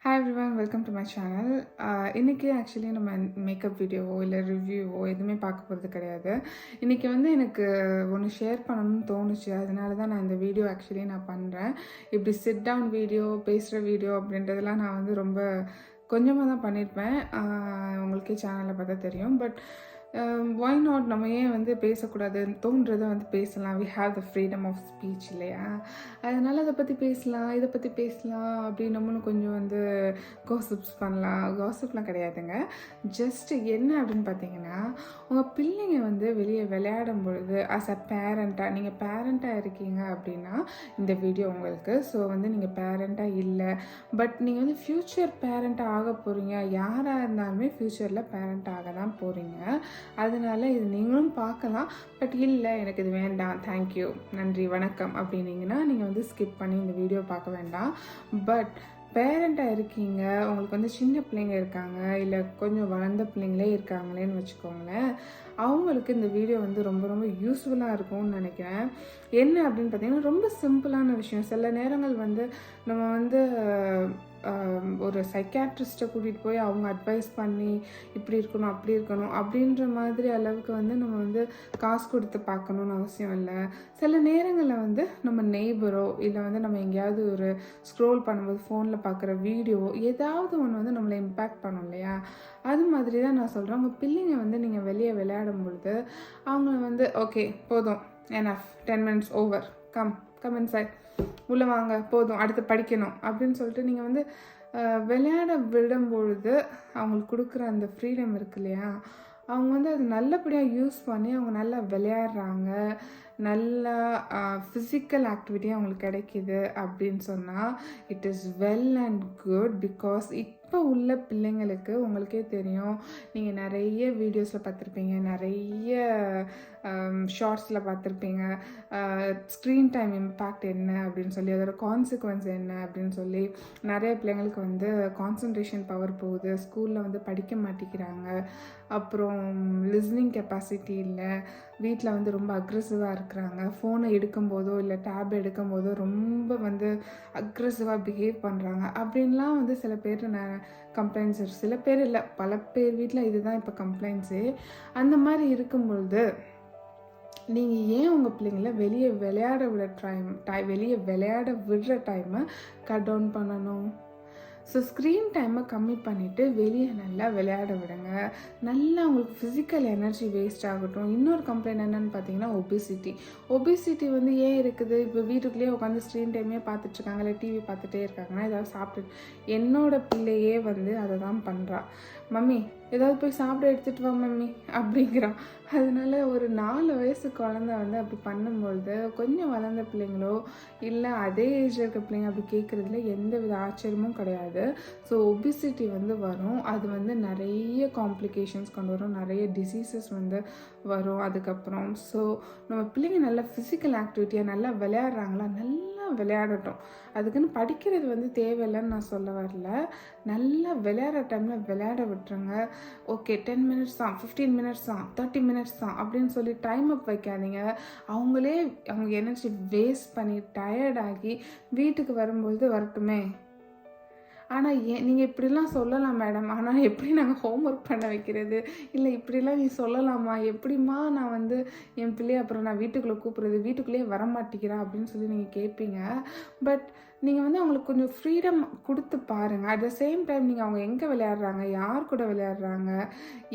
Hi everyone, welcome to my channel. இன்றைக்கி actually நம்ம makeup வீடியோவோ இல்லை ரிவ்யூவோ எதுவுமே பார்க்க போகிறது கிடையாது. இன்றைக்கி எனக்கு ஒன்று ஷேர் பண்ணணும்னு தோணுச்சு. அதனால தான் நான் இந்த வீடியோ ஆக்சுவலி நான் பண்ணுறேன். இப்படி சிட் டவுன் வீடியோ, பேசுகிற வீடியோ அப்படின்றதெல்லாம் நான் ரொம்ப கொஞ்சமாக தான் பண்ணியிருப்பேன். உங்களுக்கே சேனலில் பார்த்தா தெரியும். பட் ஒய் நாட், நம்ம ஏன் பேசக்கூடாது, தோன்றதை பேசலாம். We have the freedom of speech இல்லையா? அதனால் அதை பற்றி பேசலாம், இதை பற்றி பேசலாம் அப்படின்னு நம்மளும் கொஞ்சம் காசிப்ஸ் பண்ணலாம். காசிப்லாம் கிடையாதுங்க. ஜஸ்ட் என்ன அப்படின்னு பார்த்தீங்கன்னா, உங்கள் பிள்ளைங்க வெளியே விளையாடும் பொழுது ஆஸ் அ பேரண்ட்டாக, நீங்கள் பேரண்ட்டாக இருக்கீங்க அப்படின்னா இந்த வீடியோ உங்களுக்கு. ஸோ நீங்கள் பேரண்ட்டாக இல்லை, பட் நீங்கள் ஃப்யூச்சர் பேரண்ட்டாக ஆக போகிறீங்க. யாராக இருந்தாலுமே ஃப்யூச்சரில் பேரண்ட் ஆக தான் போகிறீங்க. அதனால் இது நீங்களும் பார்க்கலாம். பட் இல்லை, எனக்கு இது வேண்டாம், தேங்க்யூ, நன்றி, வணக்கம் அப்படின்னீங்கன்னா நீங்கள் ஸ்கிப் பண்ணி இந்த வீடியோ பார்க்க வேண்டாம். பட் பேரண்ட்டாக இருக்கீங்க, உங்களுக்கு சின்ன பிள்ளைங்க இருக்காங்க, இல்லை கொஞ்சம் வளர்ந்த பிள்ளைங்களே இருக்காங்களேன்னு வச்சுக்கோங்களேன், அவங்களுக்கு இந்த வீடியோ ரொம்ப ரொம்ப யூஸ்ஃபுல்லாக இருக்கும்னு நினைக்கிறேன். என்ன அப்படின்னு பார்த்தீங்கன்னா, ரொம்ப சிம்பிளான விஷயம். சில நேரங்கள் நம்ம ஒரு சைக்காட்ரிஸ்ட்டை கூட்டிகிட்டு போய் அவங்க அட்வைஸ் பண்ணி இப்படி இருக்கணும், அப்படி இருக்கணும் அப்படின்ற மாதிரி அளவுக்கு நம்ம காசு கொடுத்து பார்க்கணுன்னு அவசியம் இல்லை. சில நேரங்களில் நம்ம நெய்பரோ இல்லை நம்ம எங்கேயாவது ஒரு ஸ்க்ரோல் பண்ணும்போது ஃபோனில் பார்க்குற வீடியோ ஏதாவது ஒன்று நம்மளை இம்பேக்ட் பண்ணும் இல்லையா? அது மாதிரி தான் நான் சொல்கிறேன். உங்கள் பிள்ளைங்க நீங்கள் வெளியே விளையாடும் பொழுது அவங்கள ஓகே போதும், enough, 10 minutes over, come inside, உள்ளே வாங்க, போதும், அடுத்து படிக்கணும் அப்படின்னு சொல்லிட்டு நீங்கள் விளையாட விடும்பொழுது அவங்களுக்கு கொடுக்குற அந்த ஃப்ரீடம் இருக்கு இல்லையா? அவங்க அது நல்லபடியாக யூஸ் பண்ணி அவங்க நல்லா விளையாடுறாங்க, நல்லா ஃபிசிக்கல் ஆக்டிவிட்டி அவங்களுக்கு கிடைக்கிது அப்படின்னு சொன்னால் it is well and good. Because இப்போ உள்ள பிள்ளைங்களுக்கு உங்களுக்கே தெரியும், நீங்கள் நிறைய வீடியோஸில் பார்த்துருப்பீங்க, நிறைய ஷார்ட்ஸில் பார்த்துருப்பீங்க, ஸ்க்ரீன் டைம் இம்பேக்ட் என்ன அப்படின்னு சொல்லி, அதோட கான்சிக்வன்ஸ் என்ன அப்படின்னு சொல்லி. நிறைய பிள்ளைங்களுக்கு கான்சன்ட்ரேஷன் பவர் போகுது, ஸ்கூலில் படிக்க மாட்டேங்கிறாங்க, அப்புறம் லிஸ்னிங் கெப்பாசிட்டி இல்லை, வீட்டில் ரொம்ப அக்ரெசிவாக இருக்கிறாங்க, ஃபோனை எடுக்கும்போதோ இல்லை டேப் எடுக்கும்போதோ ரொம்ப அக்ரெசிவாக பிஹேவ் பண்ணுறாங்க அப்படின்லாம் சில பேர் கம்ப்ளைண்ட்ஸ். சில பேர் இல்லை, பல பேர் வீட்டில் இதுதான் இப்போ கம்ப்ளைண்ட்ஸே. அந்த மாதிரி இருக்கும்பொழுது நீங்கள் ஏன் உங்கள் பிள்ளைங்கள வெளியே விளையாட விடுற டைமை கட் டவுன் பண்ணணும்? ஸோ ஸ்க்ரீன் டைமை கம்மி பண்ணிவிட்டு வெளியே நல்லா விளையாட விடுங்க. நல்லா உங்களுக்கு ஃபிசிக்கல் எனர்ஜி வேஸ்ட் ஆகட்டும். இன்னொரு கம்ப்ளைண்ட் என்னென்னு பார்த்தீங்கன்னா ஒபிசிட்டி ஏன் இருக்குது? இப்போ வீட்டுக்குள்ளேயே உட்காந்து ஸ்க்ரீன் டைமே பார்த்துட்ருக்காங்க, இல்லை டிவி பார்த்துட்டே இருக்காங்கன்னா ஏதாவது சாப்பிட்டு, என்னோட பிள்ளையே அதை தான் பண்ணுறா. மம்மி ஏதாவது போய் சாப்பிட எடுத்துகிட்டு வா மம்மி அப்படிங்கிறான். அதனால ஒரு 4 வயசு குழந்தை அப்படி பண்ணும்பொழுது கொஞ்சம் வளர்ந்த பிள்ளைங்களோ இல்லை அதே ஏஜில் இருக்க பிள்ளைங்க அப்படி கேட்குறதுல எந்த வித ஆச்சரியமும் கிடையாது. ஸோ ஒபிசிட்டி வரும். அது நிறைய காம்ப்ளிகேஷன்ஸ் கொண்டு வரும், நிறைய டிசீசஸ் வரும் அதுக்கப்புறம். ஸோ நம்ம பிள்ளைங்க நல்லா ஃபிசிக்கல் ஆக்டிவிட்டியாக நல்லா விளையாடுறாங்களா, நல்லா விளையாடட்டும். அதுக்குன்னு படிக்கிறது தேவையில்லைன்னு நான் சொல்ல வரல. நல்லா விளையாடுற டைமில் விளையாட விட்டுருங்க. ஓகே 10 minutes தான், 15 minutes தான், 30 minutes தான் அப்படின்னு சொல்லி டைம் அப் வைக்காதீங்க. அவங்க எனர்ஜி வேஸ்ட் பண்ணி டயர்டாகி வீட்டுக்கு வரும்பொழுது வரட்டுமே. ஆனால் நீங்கள் இப்படிலாம் சொல்லலாம் மேடம், ஆனால் எப்படி நாங்கள் ஹோம்ஒர்க் பண்ண வைக்கிறது? இல்லை இப்படிலாம் நீ சொல்லலாமா? எப்படிம்மா நான் என் பிள்ளைய அப்புறம் நான் வீட்டுக்குள்ளே கூப்பிட்றது, வீட்டுக்குள்ளேயே வரமாட்டேங்கிறா அப்படின்னு சொல்லி நீங்கள் கேட்பீங்க. பட் நீங்கள் அவங்களுக்கு கொஞ்சம் ஃப்ரீடம் கொடுத்து பாருங்கள். அட் த சேம் டைம் நீங்கள் அவங்க எங்கே விளையாடுறாங்க, யார் கூட விளையாடுறாங்க,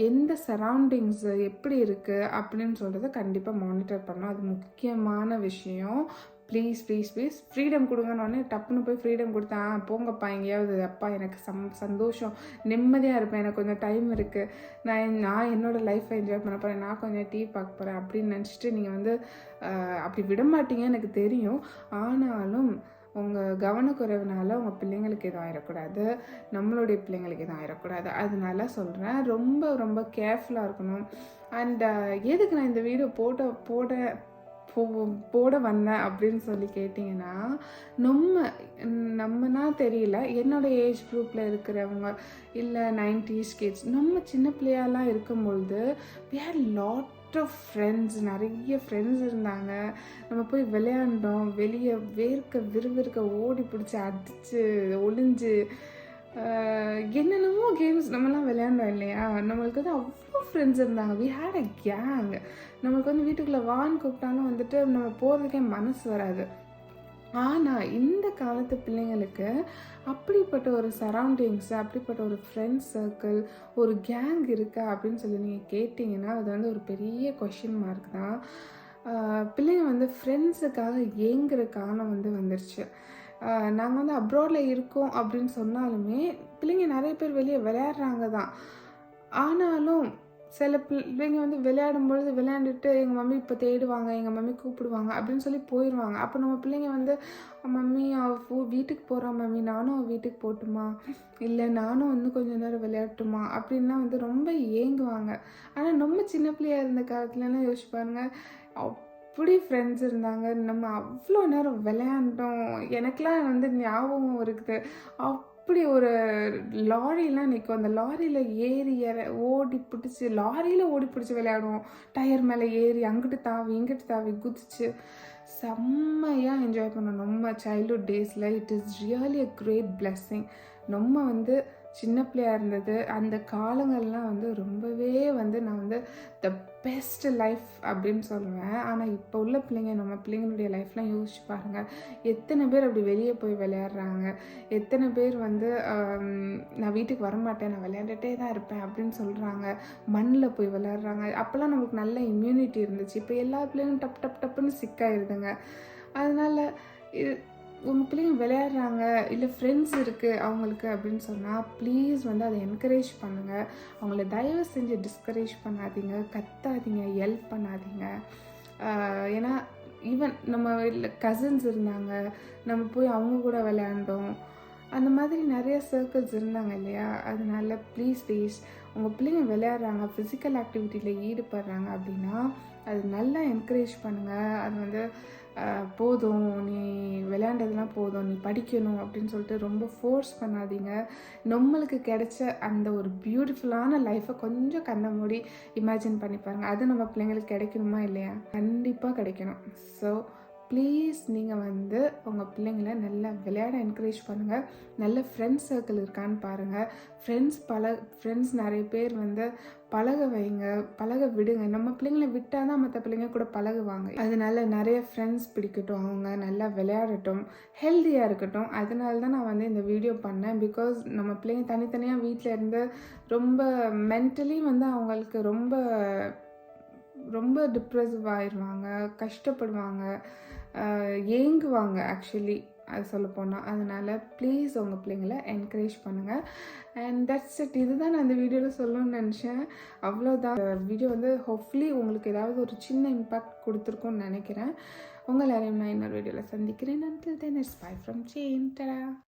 எந்த சரௌண்டிங்ஸ் எப்படி இருக்குது அப்படின்னு சொல்கிறத கண்டிப்பாக மானிட்டர் பண்ணணும். அது முக்கியமான விஷயம். ப்ளீஸ் ப்ளீஸ் ப்ளீஸ் ஃப்ரீடம் கொடுங்கன்னு டப்புன்னு போய் ஃப்ரீடம் கொடுத்தா போங்கப்பா எங்கேயாவது, அப்பா எனக்கு சந்தோஷம், நிம்மதியாக இருப்பேன், எனக்கு கொஞ்சம் டைம் இருக்குது, நான் என்னோடய லைஃப்பை என்ஜாய் பண்ண போகிறேன், நான் கொஞ்சம் டிவி பார்க்க போகிறேன் அப்படின்னு நினச்சிட்டு நீங்கள் அப்படி விட மாட்டீங்க எனக்கு தெரியும். ஆனாலும் உங்கள் கவனக்குறைவுனால உங்கள் பிள்ளைங்களுக்கு எதுவும் ஆயிடக்கூடாது, நம்மளுடைய பிள்ளைங்களுக்கு எதுவும் ஆயிடக்கூடாது. அதனால சொல்கிறேன், ரொம்ப ரொம்ப கேர்ஃபுல்லாக இருக்கணும். அண்ட் எதுக்கு நான் இந்த வீடியோ போட வந்தேன் அப்படின்னு சொல்லி கேட்டிங்கன்னா, நம்மனா தெரியல, என்னோடய ஏஜ் குரூப்பில் இருக்கிறவங்க இல்லை 90s கிட்ஸ், நம்ம சின்ன பிள்ளையாலாம் இருக்கும்பொழுது we had lot of friends, நிறைய ஃப்ரெண்ட்ஸ் இருந்தாங்க. நம்ம போய் விளையாண்டோம், வெளியே விறுவிறுக்க ஓடி பிடிச்சி அடித்து ஒளிஞ்சு என்னென்னமோ கேம்ஸ் நம்மலாம் விளையாண்டோம் இல்லையா? நம்மளுக்கு வந்து அவ்வளோ ஃப்ரெண்ட்ஸ் இருந்தாங்க. We had a gang. நம்மளுக்கு வந்து வீட்டுக்குள்ளே வான்னு கூப்பிட்டாலும் வந்துட்டு நம்ம போகிறதுக்கே மனசு வராது. ஆனால் இந்த காலத்து பிள்ளைங்களுக்கு அப்படிப்பட்ட ஒரு சரௌண்டிங்ஸ், அப்படிப்பட்ட ஒரு ஃப்ரெண்ட்ஸ் சர்க்கிள், ஒரு கேங் இருக்கா அப்படின்னு சொல்லி நீங்கள் கேட்டிங்கன்னா அது வந்து ஒரு பெரிய கொஷின் மார்க் தான். பிள்ளைங்க வந்து ஃப்ரெண்ட்ஸுக்காக ஏங்குற காலம் வந்து வந்துருச்சு. நாங்கள் வந்து அப்ராடில் இருக்கோம் அப்படின்னு சொன்னாலுமே பிள்ளைங்க நிறைய பேர் வெளியே விளையாடுறாங்க தான். ஆனாலும் சில பிள்ளைங்க வந்து விளையாடும்பொழுது விளையாண்டுட்டு எங்கள் மம்மி இப்போ தேடுவாங்க, எங்கள் மம்மி கூப்பிடுவாங்க அப்படின்னு சொல்லி போயிடுவாங்க. அப்போ நம்ம பிள்ளைங்க வந்து மம்மி வீட்டுக்கு போகிறா மம்மி, நானும் அவள் வீட்டுக்கு போகட்டுமா, இல்லை நானும் வந்து கொஞ்சம் நேரம் விளையாட்டுமா அப்படின்லாம் வந்து ரொம்ப ஏங்குவாங்க. ஆனால் நம்ம சின்ன பிள்ளையாக இருந்த காலத்துலலாம் யோசிச்சு பாருங்க, அப்படி ஃப்ரெண்ட்ஸ் இருந்தாங்க. நம்ம அவ்வளோ நேரம் விளையாண்டோம். எனக்கெலாம் வந்து ஞாபகம் இருக்குது. அப்படி ஒரு லாரிலாம் நிற்கும். அந்த லாரியில் ஏறி ஓடி பிடிச்சி லாரியில் ஓடி பிடிச்சி விளையாடுவோம். டயர் மேலே ஏறி அங்கிட்டு தாவி இங்கிட்டு தாவி குதிச்சு செம்மையாக என்ஜாய் பண்ணோம் நம்ம சைல்ட்ஹுட் டேஸில். It is really a great blessing. நம்ம வந்து சின்ன பிள்ளையாக இருந்தது அந்த காலங்கள்லாம் வந்து ரொம்பவே வந்து நான் வந்து த பெஸ்ட் லைஃப் அப்படின்னு சொல்லுவேன். ஆனால் இப்போ உள்ள பிள்ளைங்க, நம்ம பிள்ளைங்களுடைய லைஃப்லாம் யோசிச்சு பாருங்கள். எத்தனை பேர் அப்படி வெளியே போய் விளையாடுறாங்க, எத்தனை பேர் வந்து நான் வீட்டுக்கு வரமாட்டேன், நான் விளையாண்டுட்டே தான் இருப்பேன் அப்படின்னு சொல்கிறாங்க. மண்ணில் போய் விளையாடுறாங்க. அப்போல்லாம் நமக்கு நல்ல இம்யூனிட்டி இருந்துச்சு. இப்போ எல்லா பிள்ளைங்களும் டப் டப் டப்புன்னு சிக்காயிருதுங்க. அதனால் உங்கள் பிள்ளைங்க விளையாடுறாங்க, இல்லை ஃப்ரெண்ட்ஸ் இருக்குது அவங்களுக்கு அப்படின்னு சொன்னால் ப்ளீஸ் வந்து அதை என்கரேஜ் பண்ணுங்கள். அவங்கள தயவு செஞ்சு டிஸ்கரேஜ் பண்ணாதீங்க, கத்தாதீங்க, ஹெல்ப் பண்ணாதீங்க. ஏன்னா ஈவன் நம்ம கசின்ஸ் இருந்தாங்க, நம்ம போய் அவங்க கூட விளையாண்டோம். அந்த மாதிரி நிறைய சர்க்கிள்ஸ் இருந்தாங்க இல்லையா? அதனால ப்ளீஸ் உங்கள் பிள்ளைங்க விளையாடுறாங்க, ஃபிசிக்கல் ஆக்டிவிட்டியில் ஈடுபடுறாங்க அப்படின்னா அது நல்லா என்கரேஜ் பண்ணுங்கள். அது வந்து போதும், நீ விளையாண்டதுலாம் போதும், நீ படிக்கணும் அப்படின்னு சொல்லிட்டு ரொம்ப ஃபோர்ஸ் பண்ணாதீங்க. நம்மளுக்கு கிடைச்ச அந்த ஒரு பியூட்டிஃபுல்லான லைஃப்பை கொஞ்சம் கண்ணை மூடி இமேஜின் பண்ணி பாருங்கள். அது நம்ம பிள்ளைங்களுக்கு கிடைக்கணுமா இல்லையா? கண்டிப்பாக கிடைக்கணும். ஸோ ப்ளீஸ் நீங்கள் வந்து உங்கள் பிள்ளைங்கள நல்லா விளையாட என்கரேஜ் பண்ணுங்கள். நல்ல ஃப்ரெண்ட்ஸ் சர்க்கிள் இருக்கான்னு பாருங்கள். ஃப்ரெண்ட்ஸ் நிறைய பேர் வந்து பழக வைங்க, பழக விடுங்க. நம்ம பிள்ளைங்களை விட்டால் தான் மற்ற பிள்ளைங்க கூட பழகுவாங்க. அதனால நிறைய ஃப்ரெண்ட்ஸ் பிடிக்கட்டும், அவங்க நல்லா விளையாடட்டும், ஹெல்த்தியாக இருக்கட்டும். அதனால தான் நான் வந்து இந்த வீடியோ பண்ணேன். பிகாஸ் நம்ம பிள்ளைங்க தனித்தனியாக வீட்டில் இருந்து ரொம்ப மென்டலி வந்து அவங்களுக்கு ரொம்ப ரொம்ப டிப்ரெசிவ் ஆயிடுவாங்க, கஷ்டப்படுவாங்க, ஏங்குவாங்க ஆக்சுவலி அது சொல்லப்போனால். அதனால் ப்ளீஸ் உங்கள் பிள்ளைங்கள என்கரேஜ் பண்ணுங்கள். And that's it. இதுதான் நான் இந்த வீடியோவில் சொல்லணும்னு நினச்சேன். அவ்வளோதான். வீடியோ வந்து ஹோப்ஃபுல்லி உங்களுக்கு ஏதாவது ஒரு சின்ன இம்பேக்ட் கொடுத்துருக்கோன்னு நினைக்கிறேன். உங்கள் எல்லாரையும் நான் இன்னொரு வீடியோவில் சந்திக்கிறேன். until then it's bye from Jane. Ta-da.